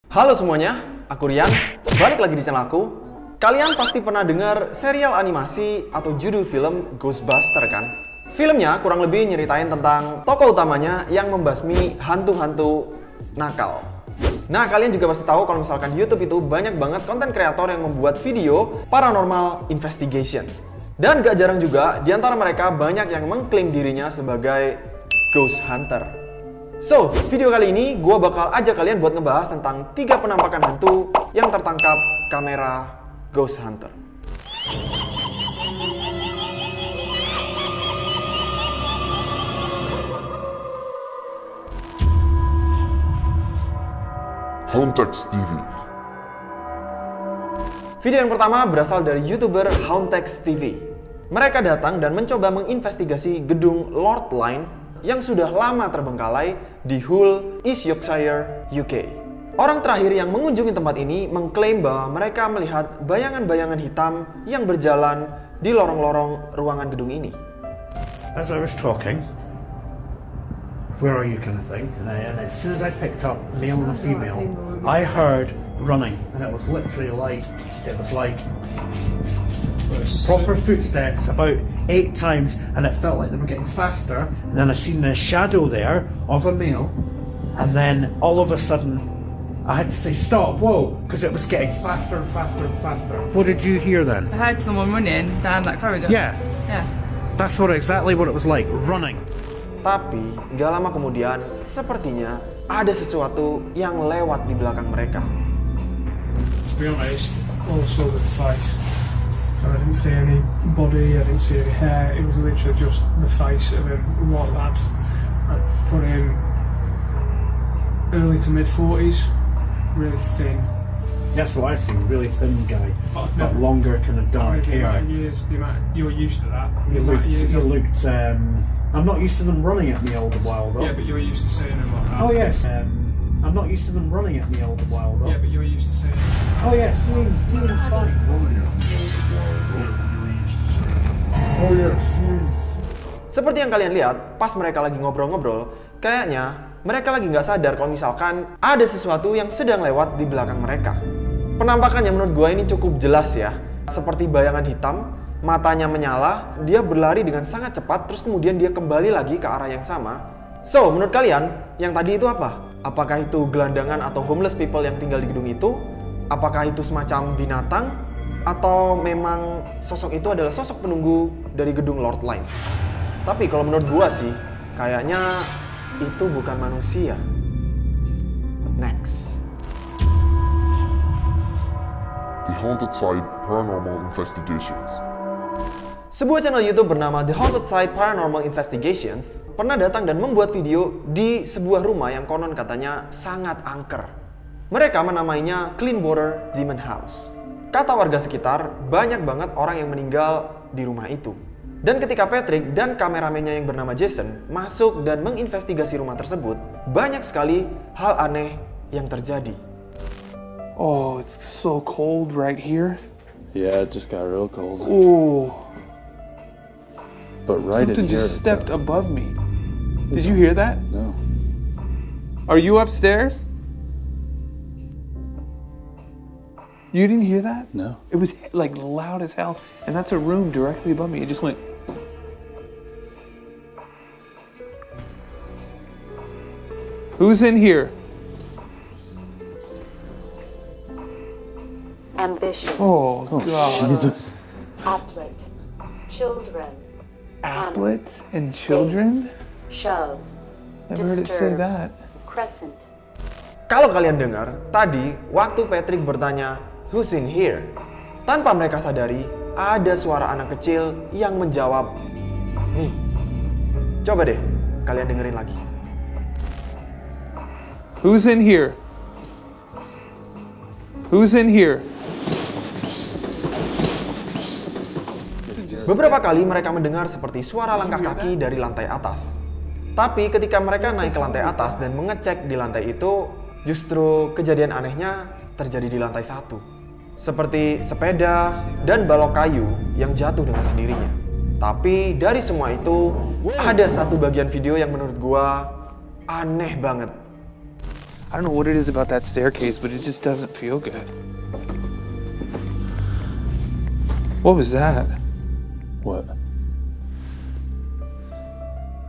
Halo semuanya, aku Rian, balik lagi di channel aku. Kalian pasti pernah dengar serial animasi atau judul film Ghostbusters kan? Filmnya kurang lebih nyeritain tentang tokoh utamanya yang membasmi hantu-hantu nakal. Nah, kalian juga pasti tahu kalau misalkan di YouTube itu banyak banget konten kreator yang membuat video paranormal investigation. Dan gak jarang juga, di antara mereka banyak yang mengklaim dirinya sebagai ghost hunter. So, video kali ini gue bakal ajak kalian buat ngebahas tentang 3 penampakan hantu yang tertangkap kamera ghost hunter. Hauntex TV. Video yang pertama berasal dari YouTuber Hauntex TV. Mereka datang dan mencoba menginvestigasi gedung Lord Line yang sudah lama terbengkalai di Hull, East Yorkshire, UK. Orang terakhir yang mengunjungi tempat ini mengklaim bahwa mereka melihat bayangan-bayangan hitam yang berjalan di lorong-lorong ruangan gedung ini. As I was talking, where are you kind of thing, and as soon as I picked up male and female, I heard running, and it was literally like, proper footsteps about 8 times, and it felt like they were getting faster, and then I seen the shadow there of a male, and then all of a sudden I had to say stop, whoa, because it was getting faster and faster and faster. What did you hear then? I heard someone running down that corridor. Yeah, that's exactly what it was like, running. Tapi, gak lama kemudian, sepertinya ada sesuatu yang lewat di belakang mereka. To be honest, all I saw was the face. I didn't see any body, I didn't see any hair, it was literally just the face of a white lad. I'd put him early to mid 40s, really thin. That's what I see, really thin guy, But but longer kind of dark the hair. amount of years, you're used to that. You The amount of years, looked, I'm not used to them running at me all the while though. yeah, but you're used to seeing them like that. Oh yes. I'm not used to them running at me all the while though. Yeah, but you're used to seeing them. Oh yes, seeing's fine. Oh yes. Seperti yang kalian lihat, pas mereka lagi ngobrol-ngobrol, kayaknya mereka lagi nggak sadar kalau misalkan ada sesuatu yang sedang lewat di belakang mereka. Penampakannya menurut gue ini cukup jelas ya. Seperti bayangan hitam, matanya menyala, dia berlari dengan sangat cepat, terus kemudian dia kembali lagi ke arah yang sama. So, menurut kalian, yang tadi itu apa? Apakah itu gelandangan atau homeless people yang tinggal di gedung itu? Apakah itu semacam binatang? Atau memang sosok itu adalah sosok penunggu dari gedung Lord Line? Tapi kalau menurut gua sih, kayaknya itu bukan manusia. Next. The Haunted Side Paranormal Investigations. Sebuah channel YouTube bernama The Haunted Side Paranormal Investigations pernah datang dan membuat video di sebuah rumah yang konon katanya sangat angker. Mereka menamainya Cleanwater Demon House. Kata warga sekitar, banyak banget orang yang meninggal di rumah itu. Dan ketika Patrick dan kameramennya yang bernama Jason masuk dan menginvestigasi rumah tersebut, banyak sekali hal aneh yang terjadi. Oh, it's so cold right here. Yeah, it just got real cold. Oh, But right something in here. just stepped above me. Did you hear that? No. Are you upstairs? You didn't hear that? No. It was like loud as hell, and that's a room directly above me. It just went. Who's in here? Ambition, Oh, Oh, God. Jesus. applet, children, Applets and children? shove, Never heard it say disturb, that. crescent, Kalau kalian dengar, tadi waktu Patrick bertanya, "Who's in here?" Tanpa mereka sadari, ada suara anak kecil yang menjawab, "Nih." Coba deh, kalian dengerin lagi. Who's in here? Who's in here? Beberapa kali mereka mendengar seperti suara langkah kaki dari lantai atas. Tapi ketika mereka naik ke lantai atas dan mengecek di lantai itu, justru kejadian anehnya terjadi di lantai 1. Seperti sepeda dan balok kayu yang jatuh dengan sendirinya. Tapi dari semua itu, ada satu bagian video yang menurut gua aneh banget. I don't know what it is about that staircase, but it just doesn't feel good. What was that? What?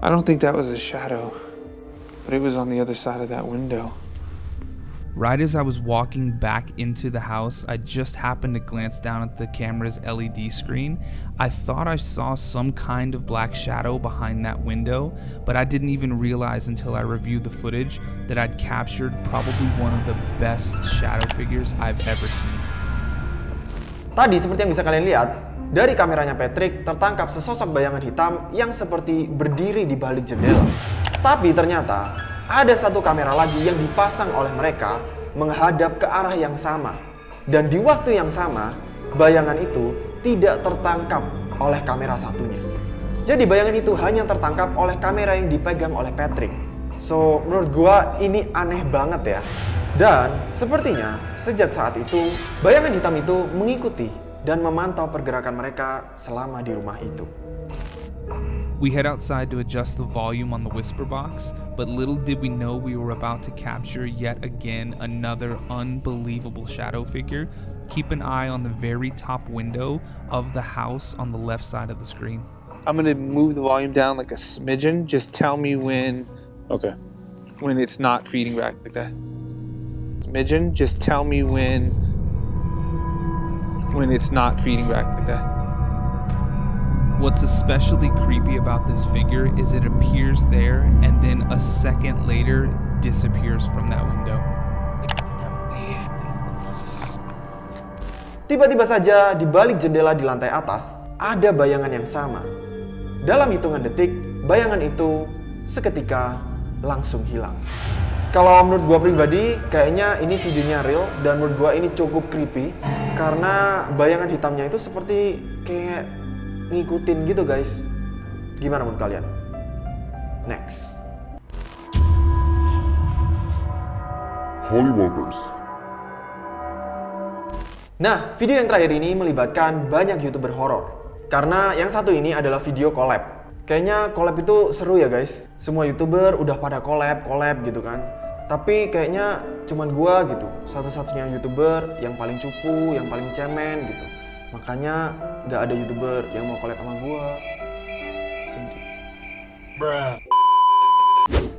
I don't think that was a shadow, but it was on the other side of that window. Right as I was walking back into the house, I just happened to glance down at the camera's LED screen. I thought I saw some kind of black shadow behind that window, but I didn't even realize until I reviewed the footage that I'd captured probably one of the best shadow figures I've ever seen. Tadi seperti yang bisa kalian lihat, dari kameranya Patrick tertangkap sesosok bayangan hitam yang seperti berdiri di balik jendela. Tapi ternyata ada satu kamera lagi yang dipasang oleh mereka menghadap ke arah yang sama. Dan di waktu yang sama, bayangan itu tidak tertangkap oleh kamera satunya. Jadi bayangan itu hanya tertangkap oleh kamera yang dipegang oleh Patrick. So, menurut gua ini aneh banget ya. Dan sepertinya sejak saat itu, bayangan hitam itu mengikuti dan memantau pergerakan mereka selama di rumah itu. We head outside to adjust the volume on the whisper box, but little did we know we were about to capture yet again another unbelievable shadow figure. Keep an eye on the very top window of the house on the left side of the screen. I'm gonna move the volume down like a smidgen. Just tell me when Okay. it's not feeding back like that. Smidgen, just tell me when it's not feeding back like that. What's especially creepy about this figure is it appears there and then a second later disappears from that window. Tiba-tiba saja di balik jendela di lantai atas ada bayangan yang sama. Dalam hitungan detik, bayangan itu seketika langsung hilang. Kalau menurut gua pribadi, kayaknya ini videonya real dan menurut gua ini cukup creepy karena bayangan hitamnya itu seperti kayak ngikutin gitu guys. Gimana menurut kalian? Next. Holy Walkers. Nah, video yang terakhir ini melibatkan banyak YouTuber horor. Karena yang satu ini adalah video collab. Kayaknya collab itu seru ya guys. Semua YouTuber udah pada collab gitu kan. Tapi kayaknya cuman gua gitu, satu-satunya YouTuber yang paling cupu, yang paling cemen gitu. Makanya gak ada YouTuber yang mau collab sama gua. Sedih.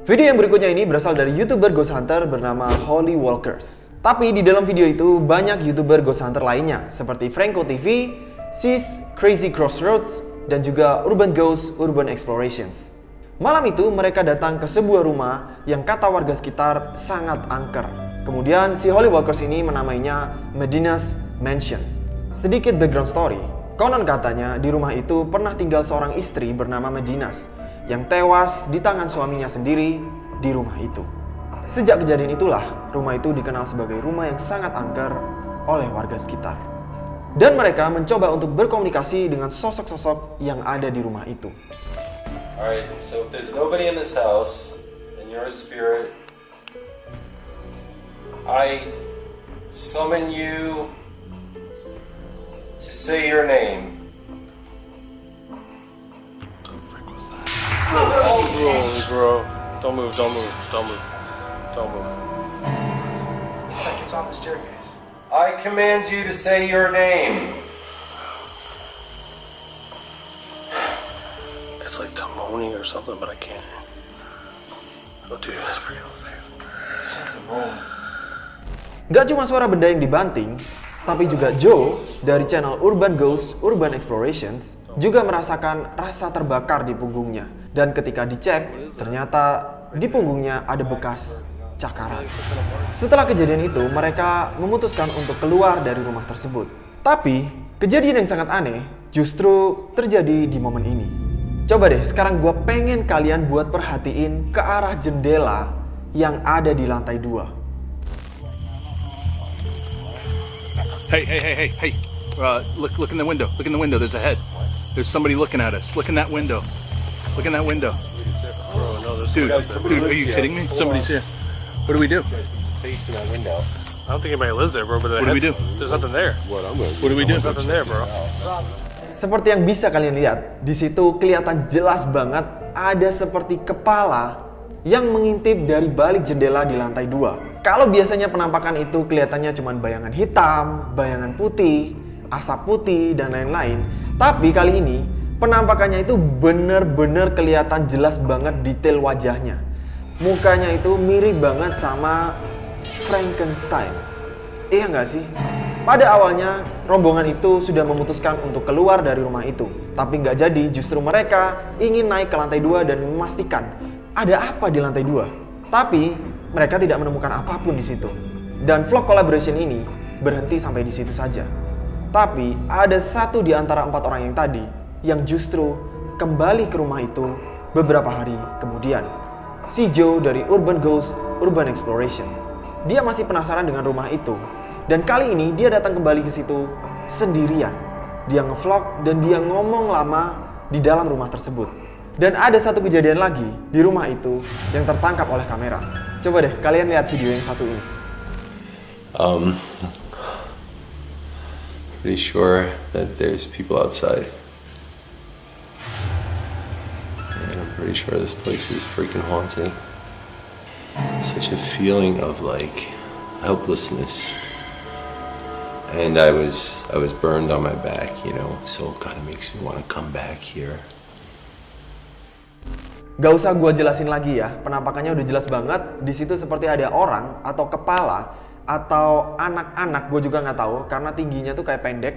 Video yang berikutnya ini berasal dari YouTuber Ghost Hunter bernama Holy Walkers. Tapi di dalam video itu banyak YouTuber Ghost Hunter lainnya seperti Franco TV, Sis, Crazy Crossroads, dan juga Urban Ghost, Urban Explorations. Malam itu mereka datang ke sebuah rumah yang kata warga sekitar sangat angker. Kemudian si Holy Walkers ini menamainya Medina's Mansion. Sedikit background story, konon katanya di rumah itu pernah tinggal seorang istri bernama Medinas yang tewas di tangan suaminya sendiri di rumah itu. Sejak kejadian itulah, rumah itu dikenal sebagai rumah yang sangat angker oleh warga sekitar. Dan mereka mencoba untuk berkomunikasi dengan sosok-sosok yang ada di rumah itu. Alright, so if there's nobody in this house, and you're a spirit, I summon you to say your name. What the frick was that? Bro. Don't move. It's like it's on the staircase. I command you to say your name. It's like Timoni or something, but I can't. Oh, dude, it's real. Gak cuma suara benda yang dibanting, tapi juga Joe dari channel Urban Ghost, Urban Explorations juga merasakan rasa terbakar di punggungnya. Dan ketika dicek, ternyata di punggungnya ada bekas cakaran. Setelah kejadian itu, mereka memutuskan untuk keluar dari rumah tersebut. Tapi, kejadian yang sangat aneh justru terjadi di momen ini. Coba deh, sekarang gue pengen kalian buat perhatiin ke arah jendela yang ada di lantai 2. Hey. Look in the window. Look in the window. There's a head. There's somebody looking at us. Look in that window. Look in that window. Bro, no, there's Dude, are you kidding me? Somebody's here. What do we do? Face in that window. I don't think anybody lives there, bro. But What do we do? There's nothing there. What do we do? There's nothing there, bro. Seperti yang bisa kalian lihat, di situ kelihatan jelas banget ada seperti kepala yang mengintip dari balik jendela di lantai 2. Kalau biasanya penampakan itu kelihatannya cuma bayangan hitam, bayangan putih, asap putih, dan lain-lain. Tapi kali ini penampakannya itu bener-bener kelihatan jelas banget detail wajahnya. Mukanya itu mirip banget sama Frankenstein. Iya nggak sih? Pada awalnya rombongan itu sudah memutuskan untuk keluar dari rumah itu. Tapi nggak jadi, justru mereka ingin naik ke lantai 2 dan memastikan ada apa di lantai 2. Tapi mereka tidak menemukan apapun di situ. Dan vlog collaboration ini berhenti sampai di situ saja. Tapi ada satu di antara 4 orang yang tadi yang justru kembali ke rumah itu beberapa hari kemudian. Si Joe dari Urban Ghost Urban Exploration. Dia masih penasaran dengan rumah itu. Dan kali ini dia datang kembali ke situ sendirian. Dia ngevlog dan dia ngomong lama di dalam rumah tersebut. Dan ada satu kejadian lagi di rumah itu yang tertangkap oleh kamera. Coba deh kalian lihat video yang satu ini. Pretty sure that there's people outside. And I'm pretty sure this place is freaking haunted. Such a feeling of like helplessness. And I was burned on my back, you know, so it kind of makes me want to come back here. Gak usah gua jelasin lagi ya, penampakannya udah jelas banget. Di situ seperti ada orang atau kepala atau anak-anak, gue juga nggak tahu karena tingginya tuh kayak pendek.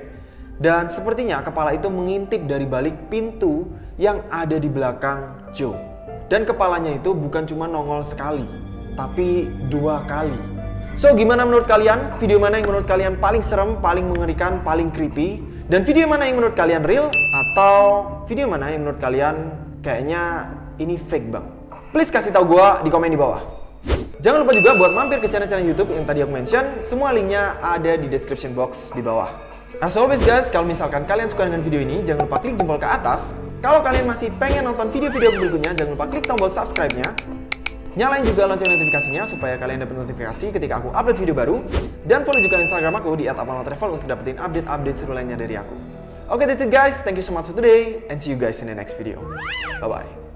Dan sepertinya kepala itu mengintip dari balik pintu yang ada di belakang Joe. Dan kepalanya itu bukan cuma nongol sekali, tapi 2 kali. So gimana menurut kalian? Video mana yang menurut kalian paling serem, paling mengerikan, paling creepy? Dan video mana yang menurut kalian real? Atau video mana yang menurut kalian kayaknya ini fake bang? Please kasih tahu gue di komen di bawah. Jangan lupa juga buat mampir ke channel-channel YouTube yang tadi aku mention. Semua linknya ada di description box di bawah. As always guys, kalau misalkan kalian suka dengan video ini, jangan lupa klik jempol ke atas. Kalau kalian masih pengen nonton video-video berikutnya, jangan lupa klik tombol subscribe-nya. Nyalain juga lonceng notifikasinya supaya kalian dapat notifikasi ketika aku upload video baru. Dan follow juga Instagram aku di @apmaltravel untuk dapetin update-update seru lainnya dari aku. Oke, that's it guys. Thank you so much for today and see you guys in the next video. Bye-bye.